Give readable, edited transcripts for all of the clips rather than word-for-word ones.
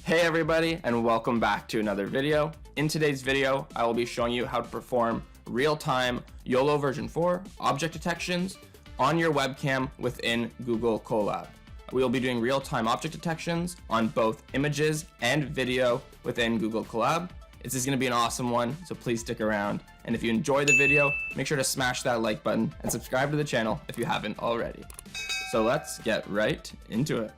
Hey everybody, and welcome back to another video. In today's video, I will be showing you how to perform real-time YOLO version 4 object detections on your webcam within Google Colab. We will be doing real-time object detections on both images and video within Google Colab. This is going to be an awesome one, so please stick around. And if you enjoy the video, make sure to smash that like button and subscribe to the channel if you haven't already. So let's get right into it.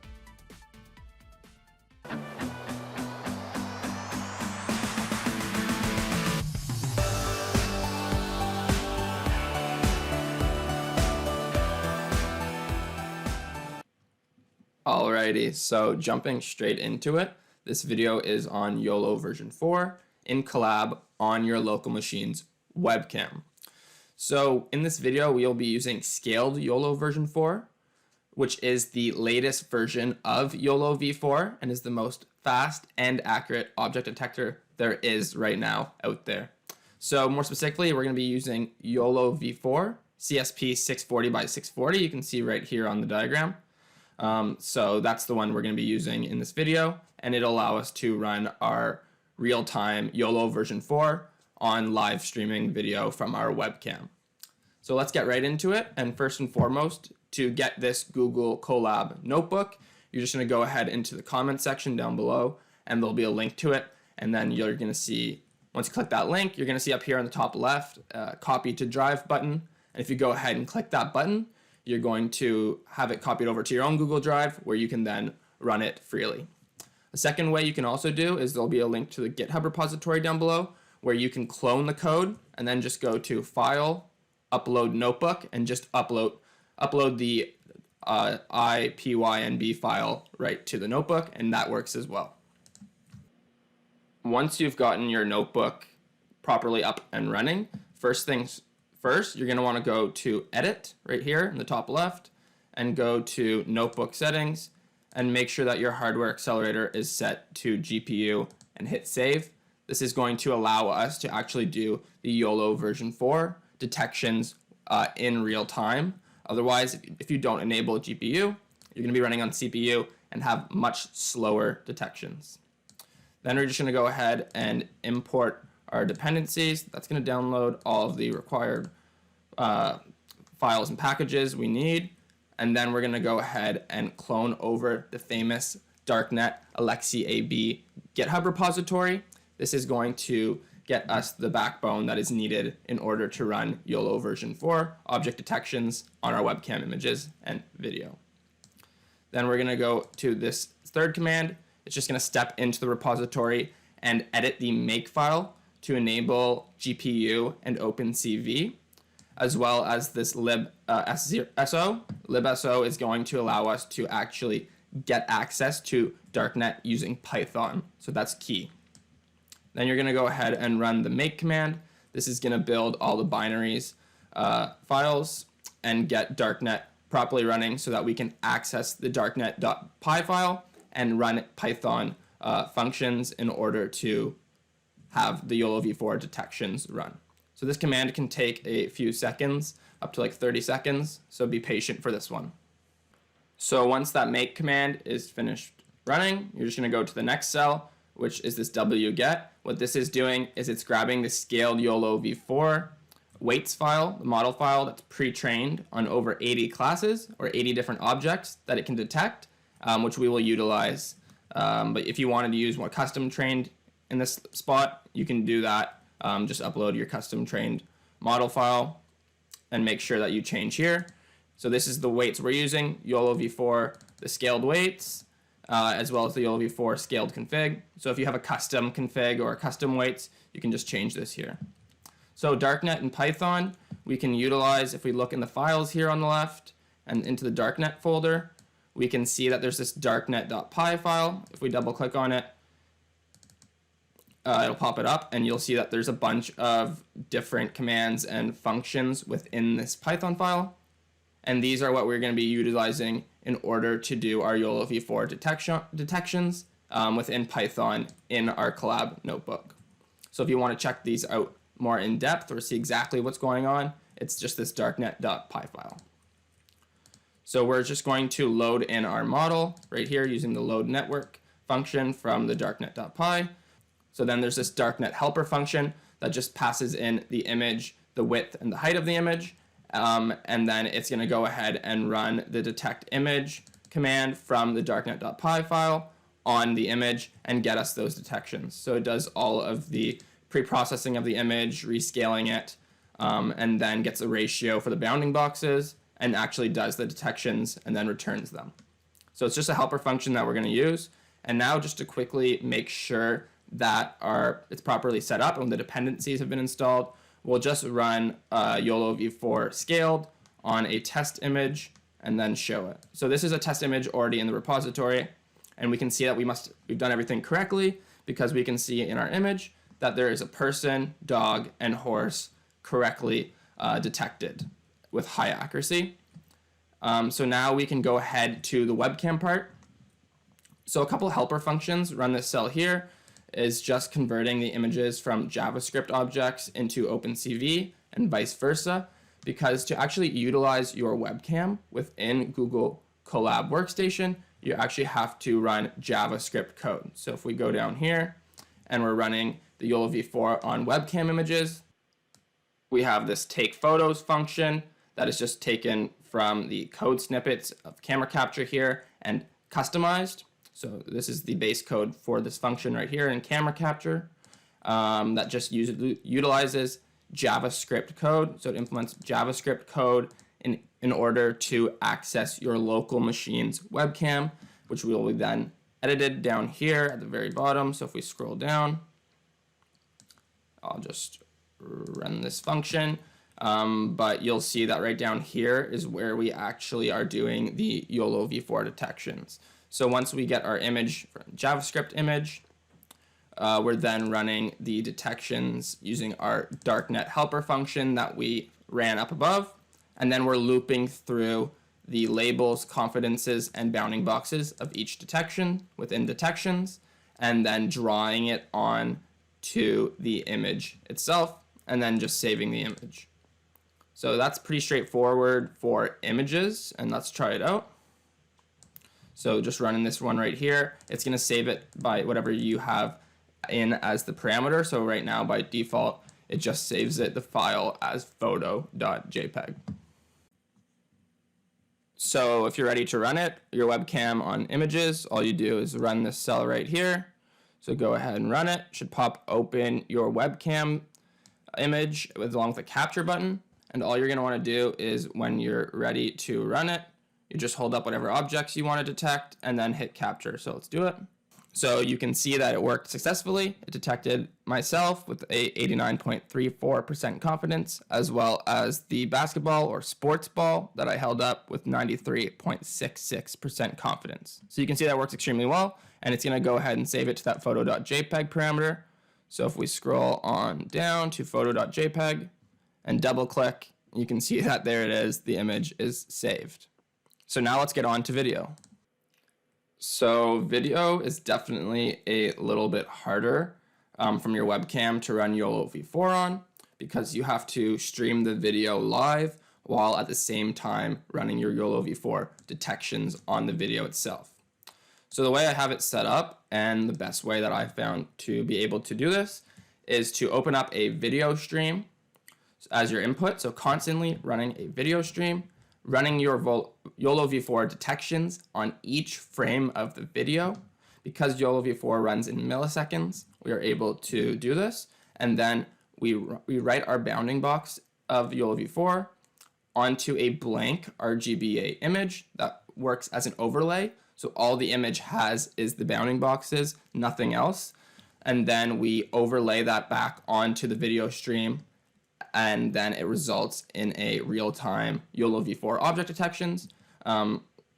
Alrighty, so jumping straight into it, this video is on YOLO version 4 in Colab on your local machine's webcam. So in this video, we'll be using scaled YOLO version 4, which is the latest version of YOLOv4 and is the most fast and accurate object detector there is right now out there. So more specifically, we're going to be using YOLOv4 CSP 640 by 640. You can see right here on the diagram. So that's the one we're going to be using in this video, and it'll allow us to run our real-time YOLO version 4 on live streaming video from our webcam. So let's get right into it. And first and foremost, to get this Google Colab notebook, you're just going to go ahead into the comment section down below, and there'll be a link to it. And then you're going to see, once you click that link, you're going to see up here on the top left, copy to drive button. And if you go ahead and click that button, you're going to have it copied over to your own Google Drive where you can then run it freely. A second way you can also do is there'll be a link to the GitHub repository down below where you can clone the code and then just go to File, Upload Notebook, and just upload the IPYNB file right to the notebook, and that works as well. Once you've gotten your notebook properly up and running, first things first, you're going to want to go to Edit right here in the top left and go to Notebook Settings and make sure that your hardware accelerator is set to GPU and hit Save. This is going to allow us to actually do the YOLO version 4 detections in real time. Otherwise, if you don't enable GPU, you're going to be running on CPU and have much slower detections. Then we're just going to go ahead and import our dependencies. That's going to download all of the required files and packages we need. And then we're going to go ahead and clone over the famous Darknet Alexi AB GitHub repository. This is going to get us the backbone that is needed in order to run YOLO version 4 object detections on our webcam images and video. Then we're going to go to this third command. It's just going to step into the repository and edit the make file to enable GPU and OpenCV, as well as this libso. Libso is going to allow us to actually get access to Darknet using Python, so that's key. Then you're going to go ahead and run the make command. This is going to build all the binaries files and get Darknet properly running so that we can access the darknet.py file and run Python functions in order to have the YOLOv4 detections run. So this command can take a few seconds, up to like 30 seconds, so be patient for this one. So once that make command is finished running, you're just going to go to the next cell, which is this wget. What this is doing is it's grabbing the scaled YOLOv4 weights file, the model file that's pre-trained on over 80 classes or 80 different objects that it can detect, which we will utilize. But if you wanted to use more custom trained in this spot, you can do that. Just upload your custom trained model file and make sure that you change here. So this is the weights we're using, YOLOv4, the scaled weights, as well as the YOLOv4 scaled config. So if you have a custom config or custom weights, you can just change this here. So Darknet and Python, we can utilize, if we look in the files here on the left and into the Darknet folder, we can see that there's this darknet.py file. If we double click on it, it'll pop it up and you'll see that there's a bunch of different commands and functions within this Python file. And these are what we're going to be utilizing in order to do our YOLOv4 detections within Python in our Colab notebook. So if you want to check these out more in depth or see exactly what's going on, it's just this darknet.py file. So we're just going to load in our model right here using the load network function from the darknet.py. So then there's this darknet helper function that just passes in the image, the width and the height of the image. And then it's going to go ahead and run the detect image command from the darknet.py file on the image and get us those detections. So it does all of the pre-processing of the image, rescaling it, and then gets a ratio for the bounding boxes and actually does the detections and then returns them. So it's just a helper function that we're going to use. And now just to quickly make sure that it's properly set up and the dependencies have been installed, we'll just run YOLOv4 scaled on a test image and then show it. So this is a test image already in the repository, and we can see that we've done everything correctly because we can see in our image that there is a person, dog, and horse correctly detected with high accuracy. So now we can go ahead to the webcam part. So a couple helper functions run this cell here is just converting the images from JavaScript objects into OpenCV and vice versa, because to actually utilize your webcam within Google Colab workstation, you actually have to run JavaScript code. So if we go down here and we're running the YOLOv4 on webcam images, we have this take photos function that is just taken from the code snippets of camera capture here and customized. So this is the base code for this function right here in camera capture that just utilizes JavaScript code. So it implements JavaScript code in order to access your local machine's webcam, which will be then edited down here at the very bottom. So if we scroll down, I'll just run this function. But you'll see that right down here is where we actually are doing the YOLOv4 detections. So once we get our image, JavaScript image, we're then running the detections using our darknet helper function that we ran up above. And then we're looping through the labels, confidences, and bounding boxes of each detection within detections, and then drawing it on to the image itself, and then just saving the image. So that's pretty straightforward for images, and let's try it out. So just running this one right here, it's going to save it by whatever you have in as the parameter. So right now by default, it just saves the file as photo.jpg. So if you're ready to run it, your webcam on images, all you do is run this cell right here. So go ahead and run it. Should pop open your webcam image along with the capture button. And all you're going to want to do is when you're ready to run it, you just hold up whatever objects you want to detect and then hit capture. So let's do it. So you can see that it worked successfully. It detected myself with a 89.34% confidence, as well as the basketball or sports ball that I held up with 93.66% confidence. So you can see that works extremely well, and it's going to go ahead and save it to that photo.jpg parameter. So if we scroll on down to photo.jpg and double click, you can see that there it is, the image is saved. So now let's get on to video. So video is definitely a little bit harder from your webcam to run YOLOv4 on, because you have to stream the video live while at the same time running your YOLOv4 detections on the video itself. So the way I have it set up, and the best way that I found to be able to do this, is to open up a video stream as your input. So constantly running a video stream, running your YOLOv4 detections on each frame of the video. Because YOLOv4 runs in milliseconds, we are able to do this. And then we write our bounding box of YOLOv4 onto a blank RGBA image that works as an overlay. So all the image has is the bounding boxes, nothing else. And then we overlay that back onto the video stream, and then it results in a real-time YOLOv4 object detections.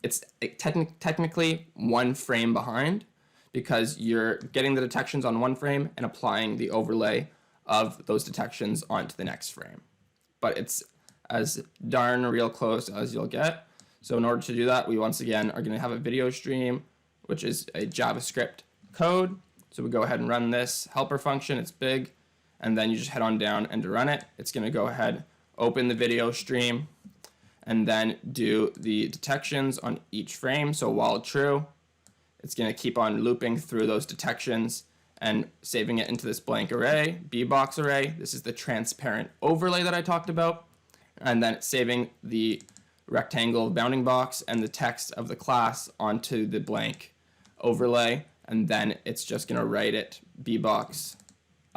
It's technically one frame behind, because you're getting the detections on one frame and applying the overlay of those detections onto the next frame. But it's as darn real close as you'll get. So in order to do that, we once again are going to have a video stream, which is a JavaScript code. So we go ahead and run this helper function. It's big. And then you just head on down, and to run it, it's going to go ahead, open the video stream, and then do the detections on each frame. So while true, It's going to keep on looping through those detections and saving it into this blank array, bbox array. This is the transparent overlay that I talked about. And then it's saving the rectangle bounding box and the text of the class onto the blank overlay. And then it's just going to write it bbox,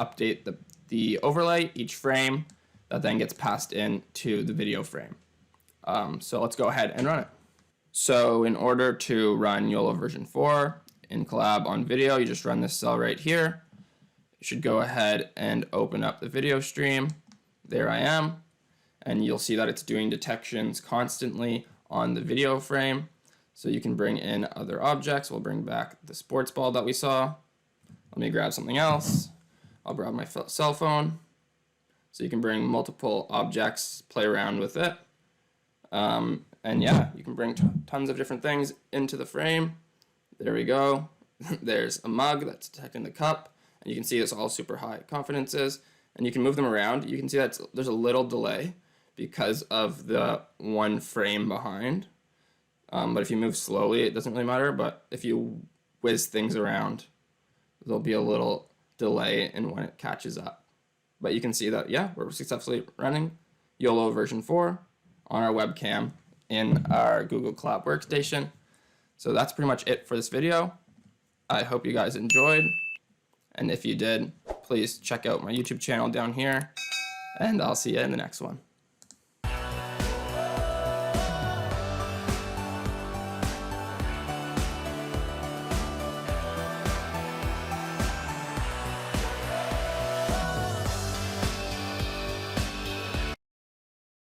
update the overlay, each frame that then gets passed in to the video frame. So let's go ahead and run it. So in order to run YOLO version 4 in Colab on video, you just run this cell right here. You should go ahead and open up the video stream. There I am. And you'll see that it's doing detections constantly on the video frame. So you can bring in other objects. We'll bring back the sports ball that we saw. Let me grab something else. I'll grab my cell phone. So you can bring multiple objects, play around with it. And yeah, you can bring tons of different things into the frame. There we go. There's a mug that's detecting the cup. And you can see it's all super high confidences. And you can move them around. You can see that there's a little delay because of the one frame behind. But if you move slowly, it doesn't really matter. But if you whiz things around, there'll be a little delay in when it catches up. But you can see that, yeah, we're successfully running YOLO version 4 on our webcam in our Google Colab workstation. So that's pretty much it for this video. I hope you guys enjoyed. And if you did, please check out my YouTube channel down here. And I'll see you in the next one.